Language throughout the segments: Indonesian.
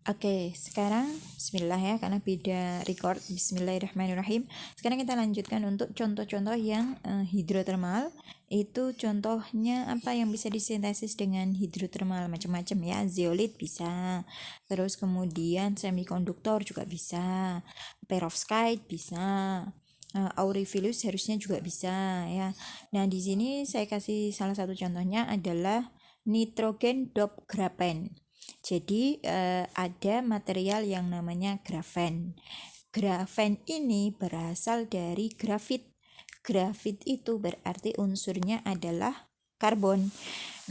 Oke, sekarang bismillah ya, karena beda record. Bismillahirrahmanirrahim. Sekarang kita lanjutkan untuk contoh-contoh yang hidrotermal. Itu contohnya apa yang bisa disintesis dengan hidrotermal, macam-macam ya. Zeolit bisa. Terus kemudian semikonduktor juga bisa. Perovskite bisa. Aurifilus harusnya juga bisa ya. Nah, di sini saya kasih salah satu contohnya adalah nitrogen dop grafen. Jadi ada material yang namanya grafen. Grafen ini berasal dari grafit. Grafit itu berarti unsurnya adalah karbon.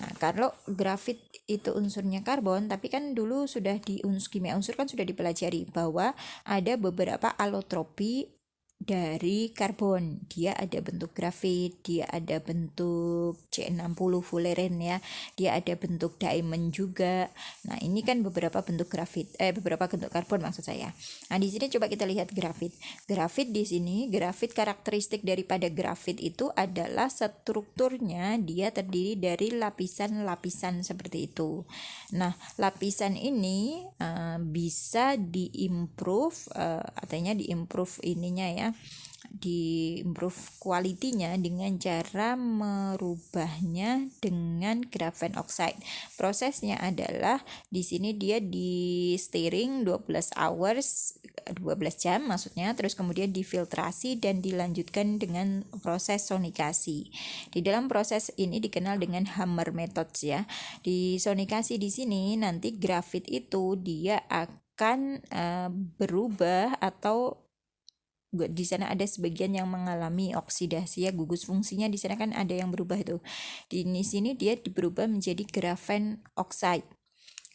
Nah, kalau grafit itu unsurnya karbon, tapi kan dulu sudah di kimia unsur kan sudah dipelajari bahwa ada beberapa alotropi dari karbon. Dia ada bentuk grafit, dia ada bentuk C60 fuleren ya, dia ada bentuk diamond juga. Nah, ini kan beberapa bentuk grafit, beberapa bentuk karbon maksud saya. Nah, di sini coba kita lihat grafit. Grafit di sini, grafit karakteristik daripada grafit itu adalah strukturnya dia terdiri dari lapisan-lapisan seperti itu. Nah, lapisan ini bisa diimprove, artinya diimprove ininya ya, diimprove kualitinya dengan cara merubahnya dengan graphene oxide. Prosesnya adalah di sini dia di stirring 12 hours, 12 jam maksudnya, terus kemudian difiltrasi dan dilanjutkan dengan proses sonikasi. Di dalam proses ini dikenal dengan hammer method ya. Di sonikasi di sini nanti grafit itu dia akan berubah atau di sana ada sebagian yang mengalami oksidasi ya, gugus fungsinya di sana kan ada yang berubah tuh. Di sini dia berubah menjadi graphene oxide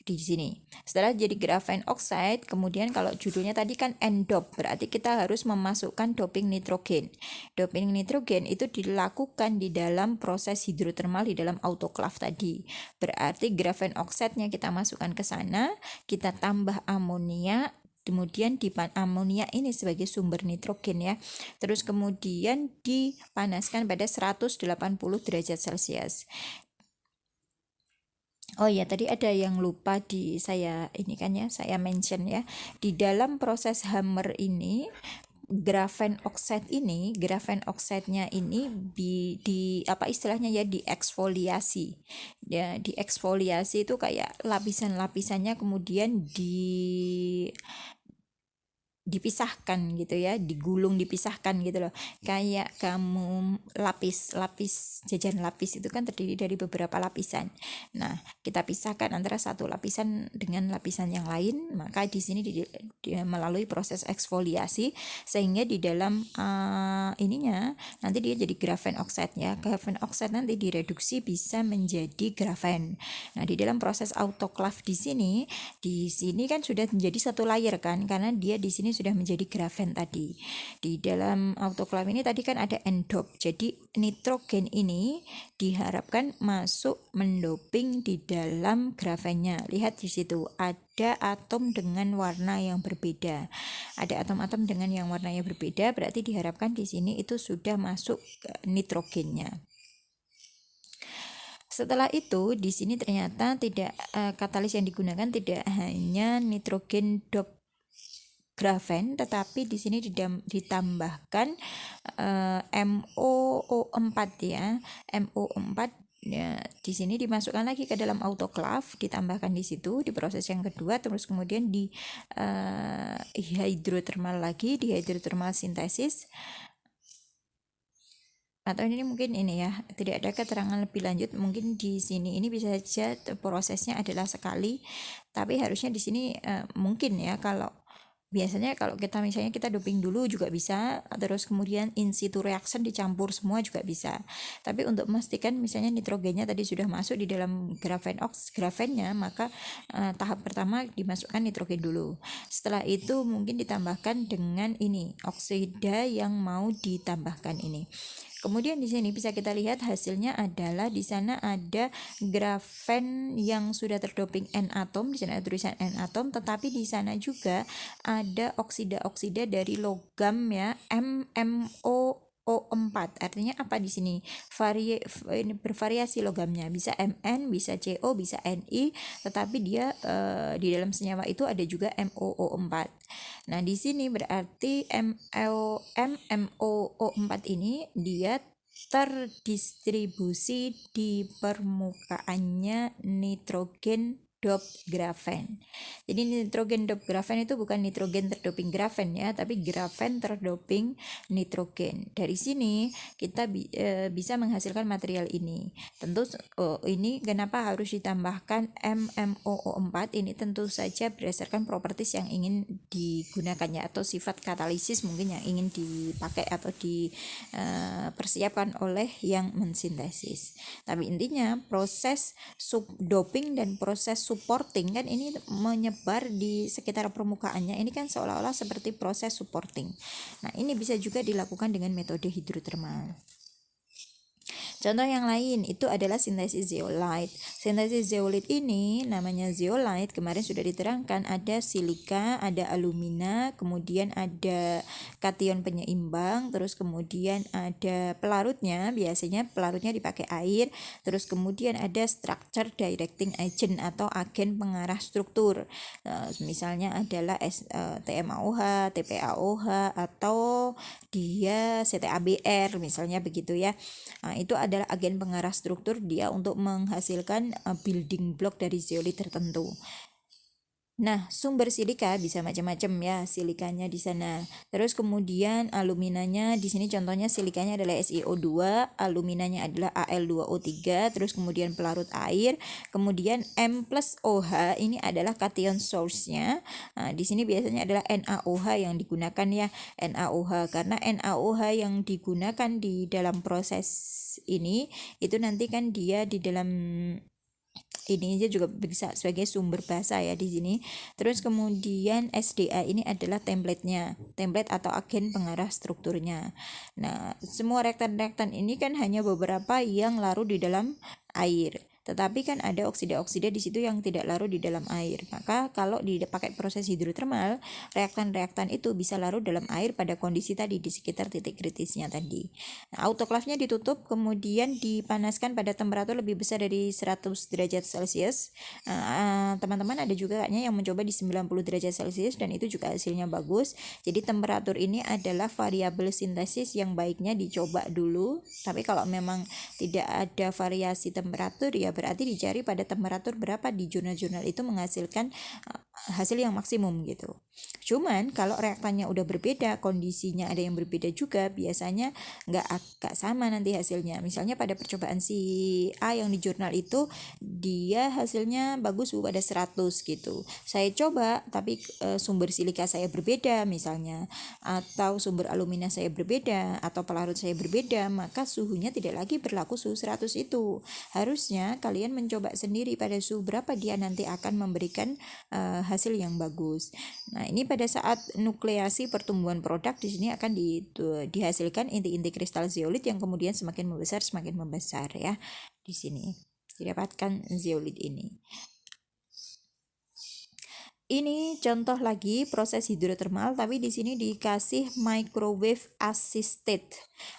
di sini. Setelah jadi graphene oxide, kemudian kalau judulnya tadi kan N-dop, berarti kita harus memasukkan doping nitrogen. Doping nitrogen itu dilakukan di dalam proses hidrotermal di dalam autoclave tadi. Berarti graphene oxide-nya kita masukkan ke sana, kita tambah amonia, kemudian amonia ini sebagai sumber nitrogen ya. Terus kemudian dipanaskan pada 180 derajat Celcius. Oh ya, tadi ada yang lupa di saya ini kan ya, saya mention ya. Di dalam proses hammer ini graphene oxide-nya ini di apa istilahnya ya, dieksfoliasi. Ya, dieksfoliasi itu kayak lapisan-lapisannya kemudian dipisahkan gitu ya, digulung dipisahkan gitu loh. Kayak kamu jajan lapis itu kan terdiri dari beberapa lapisan. Nah, kita pisahkan antara satu lapisan dengan lapisan yang lain, maka di sini melalui proses eksfoliasi sehingga di dalam ininya nanti dia jadi graphene oxide ya. Graphene oxide nanti direduksi bisa menjadi graphene. Nah, di dalam proses autoclave di sini kan sudah menjadi satu layer kan, karena dia di sini sudah menjadi grafen tadi. Di dalam autoclave ini tadi kan ada N-dop. Jadi nitrogen ini diharapkan masuk mendoping di dalam grafennya. Lihat di situ ada atom dengan warna yang berbeda. Ada atom-atom dengan yang warnanya berbeda, berarti diharapkan di sini itu sudah masuk nitrogennya. Setelah itu di sini ternyata tidak katalis yang digunakan tidak hanya nitrogen dop grafen, tetapi di sini ditambahkan MOO4 ya. MOO4 ya, di sini dimasukkan lagi ke dalam autoclave, ditambahkan di situ di proses yang kedua, terus kemudian di hidrotermal lagi, di hidrotermal sintesis. Atau ini mungkin ini ya, tidak ada keterangan lebih lanjut, mungkin di sini ini bisa saja prosesnya adalah sekali, tapi harusnya di sini mungkin ya, kalau biasanya kalau kita misalnya kita doping dulu juga bisa, terus kemudian in situ reaction dicampur semua juga bisa. Tapi untuk memastikan misalnya nitrogennya tadi sudah masuk di dalam grafennya, maka tahap pertama dimasukkan nitrogen dulu. Setelah itu mungkin ditambahkan dengan ini oksida yang mau ditambahkan ini. Kemudian di sini bisa kita lihat hasilnya adalah di sana ada grafen yang sudah terdoping N atom, di sana ada tulisan N atom, tetapi di sana juga ada oksida-oksida dari logam ya, MMO MnO4. Artinya apa di sini? Ini bervariasi logamnya. Bisa Mn, bisa Co, bisa Ni, tetapi dia di dalam senyawa itu ada juga MnO4. Nah, di sini berarti MnO4 ini dia terdistribusi di permukaannya nitrogen dop grafen. Jadi nitrogen dop grafen itu bukan nitrogen terdoping grafen ya, tapi grafen terdoping nitrogen. Dari sini kita bisa menghasilkan material ini. Tentu ini kenapa harus ditambahkan MnO4 ini tentu saja berdasarkan properties yang ingin digunakannya atau sifat katalisis mungkin yang ingin dipakai atau dipersiapkan oleh yang mensintesis. Tapi intinya proses subdoping dan proses supporting kan ini menyebar di sekitar permukaannya, ini kan seolah-olah seperti proses supporting. Nah, ini bisa juga dilakukan dengan metode hidrotermal. Contoh yang lain itu adalah sintesis zeolite. Sintesis zeolite ini namanya zeolite, kemarin sudah diterangkan, ada silika, ada alumina, kemudian ada kation penyeimbang, terus kemudian ada pelarutnya, biasanya pelarutnya dipakai air, terus kemudian ada structure directing agent atau agen pengarah struktur. Misalnya adalah TMAOH, TPAOH, atau dia CTABR misalnya begitu ya. Nah, itu adalah agen pengarah struktur dia untuk menghasilkan building block dari zeolit tertentu. Nah, sumber silika bisa macam-macam ya, silikanya di sana. Terus kemudian aluminanya di sini contohnya silikanya adalah SiO2, aluminanya adalah Al2O3, terus kemudian pelarut air, kemudian M+OH ini adalah kation source-nya. Nah, di sini biasanya adalah NaOH yang digunakan ya, NaOH karena NaOH yang digunakan di dalam proses ini itu nanti kan dia di dalam ini aja juga bisa sebagai sumber basa ya di sini. Terus kemudian SDA ini adalah template-nya, template atau agen pengarah strukturnya. Nah, semua reaktan-reaktan ini kan hanya beberapa yang larut di dalam air. Tetapi kan ada oksida-oksida di situ yang tidak larut di dalam air. Maka kalau dipakai proses hidrotermal, reaktan-reaktan itu bisa larut dalam air pada kondisi tadi di sekitar titik kritisnya tadi. Nah, autoklafnya ditutup kemudian dipanaskan pada temperatur lebih besar dari 100 derajat Celcius. Teman-teman ada juga kayaknya yang mencoba di 90 derajat Celcius dan itu juga hasilnya bagus. Jadi temperatur ini adalah variabel sintesis yang baiknya dicoba dulu. Tapi kalau memang tidak ada variasi temperatur ya berarti dicari pada temperatur berapa di jurnal-jurnal itu menghasilkan hasil yang maksimum gitu. Cuman kalau reaktannya udah berbeda, kondisinya ada yang berbeda juga, biasanya nggak sama nanti hasilnya. Misalnya pada percobaan si A yang di jurnal itu dia hasilnya bagus pada 100 gitu. Saya coba tapi sumber silika saya berbeda misalnya, atau sumber alumina saya berbeda, atau pelarut saya berbeda, maka suhunya tidak lagi berlaku suhu 100 itu. Harusnya kalian mencoba sendiri pada suhu berapa dia nanti akan memberikan hasil yang bagus. Nah, ini pada saat nukleasi pertumbuhan produk di sini akan dihasilkan inti-inti kristal zeolit yang kemudian semakin membesar ya. Di sini didapatkan zeolit ini. Ini contoh lagi proses hidrotermal, tapi di sini dikasih microwave assisted.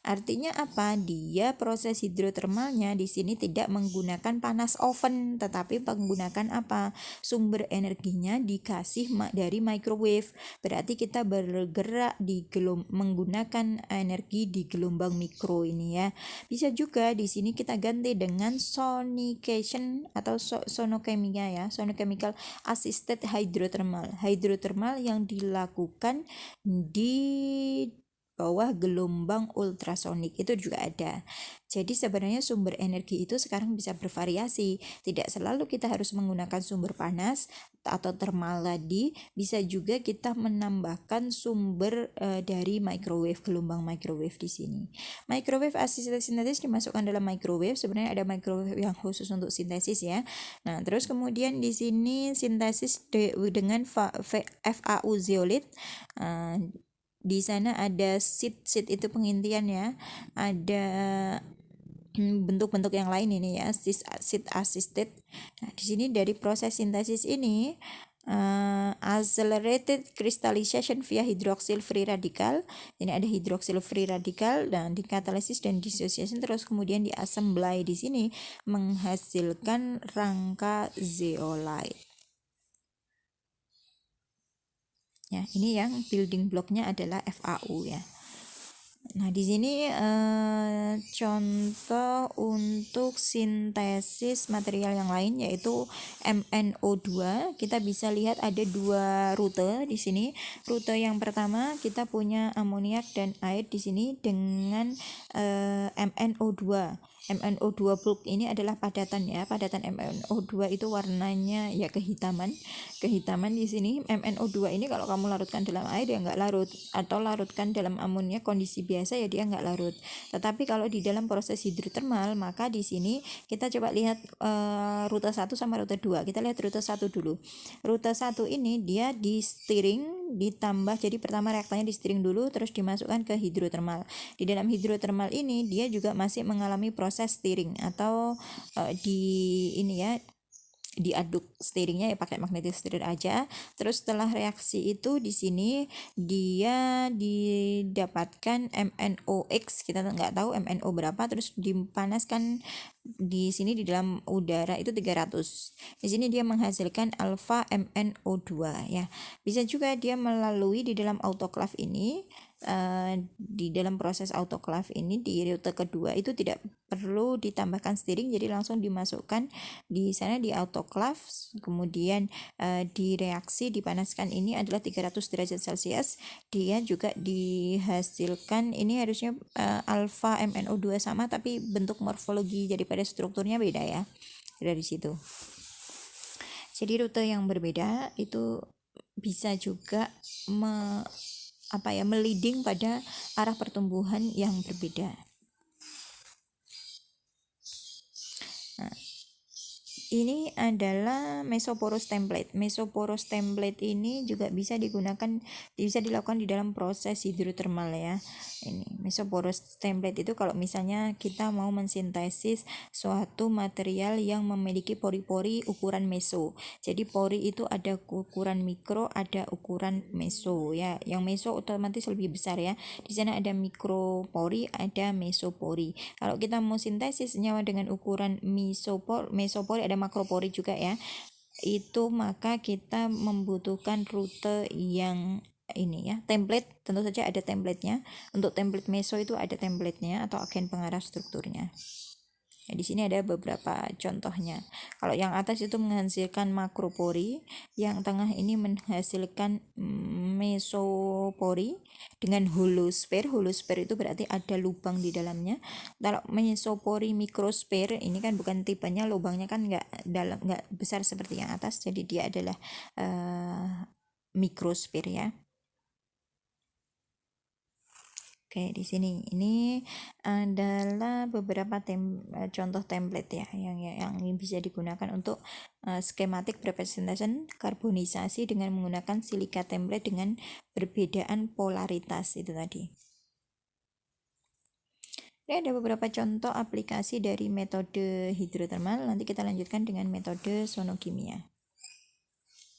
Artinya apa? Dia proses hidrotermalnya di sini tidak menggunakan panas oven, tetapi menggunakan apa? Sumber energinya dikasih dari microwave. Berarti kita bergerak menggunakan energi di gelombang mikro ini ya. Bisa juga di sini kita ganti dengan sonication atau sonochemical ya, sonochemical assisted hidrotermal yang dilakukan di bawah gelombang ultrasonik itu juga ada. Jadi sebenarnya sumber energi itu sekarang bisa bervariasi. Tidak selalu kita harus menggunakan sumber panas atau thermal tadi, bisa juga kita menambahkan sumber dari microwave, gelombang microwave di sini. Microwave assisted synthesis dimasukkan dalam microwave. Sebenarnya ada microwave yang khusus untuk sintesis ya. Nah, terus kemudian di sini sintesis dengan FAU zeolit. Di sana ada seed itu pengintian ya, ada bentuk-bentuk yang lain ini ya, seed assisted. Nah, di sini dari proses sintesis ini accelerated crystallization via hydroxyl free radical. Ini ada hydroxyl free radical dan dikatalisis dan dissociation, terus kemudian diassemble di sini menghasilkan rangka zeolite. Ya, ini yang building blocknya adalah FAU ya. Nah, di sini contoh untuk sintesis material yang lain yaitu MnO2. Kita bisa lihat ada dua rute di sini. Rute yang pertama kita punya amoniak dan air di sini dengan MnO2. MnO2 bulk ini adalah padatan ya. Padatan MnO2 itu warnanya ya kehitaman. Kehitaman di sini MnO2 ini kalau kamu larutkan dalam air ya nggak larut, atau larutkan dalam amoniak kondisi biasa ya dia nggak larut. Tetapi kalau di dalam proses hidrotermal maka di sini kita coba lihat rute 1 sama rute 2. Kita lihat rute 1 dulu. Rute 1 ini dia di steering ditambah, jadi pertama reaktannya di steering dulu terus dimasukkan ke hidrotermal. Di dalam hidrotermal ini dia juga masih mengalami proses steering atau diaduk steeringnya ya pakai magnetic stirrer aja. Terus setelah reaksi itu di sini dia didapatkan MnOx, kita nggak tahu MnO berapa, terus dipanaskan di sini di dalam udara itu 300. Di sini dia menghasilkan alpha MnO2 ya. Bisa juga dia melalui di dalam autoclave ini. Di dalam proses autoclave ini di rute kedua itu tidak perlu ditambahkan steering, jadi langsung dimasukkan di sana di autoclave, kemudian direaksi dipanaskan ini adalah 300 derajat Celcius. Dia juga dihasilkan ini harusnya alpha MnO2 sama tapi bentuk morfologi daripada strukturnya beda ya dari situ. Jadi rute yang berbeda itu bisa juga meliding pada arah pertumbuhan yang berbeda. Nah, ini adalah mesoporous template. Mesoporous template ini juga bisa dilakukan di dalam proses hidrotermal ya. Ini mesoporous template itu kalau misalnya kita mau mensintesis suatu material yang memiliki pori-pori ukuran meso. Jadi pori itu ada ukuran mikro, ada ukuran meso ya. Yang meso otomatis lebih besar ya. Di sana ada mikropori, ada mesopori. Kalau kita mau sintesis senyawa dengan ukuran mesopori, ada makropori juga ya, itu maka kita membutuhkan rute yang ini ya, template. Tentu saja ada templatenya. Untuk template meso itu ada templatenya atau agen pengarah strukturnya. Nah, di sini ada beberapa contohnya. Kalau yang atas itu menghasilkan makropori, yang tengah ini menghasilkan mesopori dengan holosphere. Holosphere itu berarti ada lubang di dalamnya. Kalau mesopori mikrosphere ini kan bukan tipenya, lubangnya kan nggak besar seperti yang atas, jadi dia adalah mikrosphere ya. Oke, di sini ini adalah beberapa contoh template ya yang bisa digunakan untuk schematic representation karbonisasi dengan menggunakan silika template dengan perbedaan polaritas itu tadi. Ini ada beberapa contoh aplikasi dari metode hidrotermal. Nanti kita lanjutkan dengan metode sonokimia.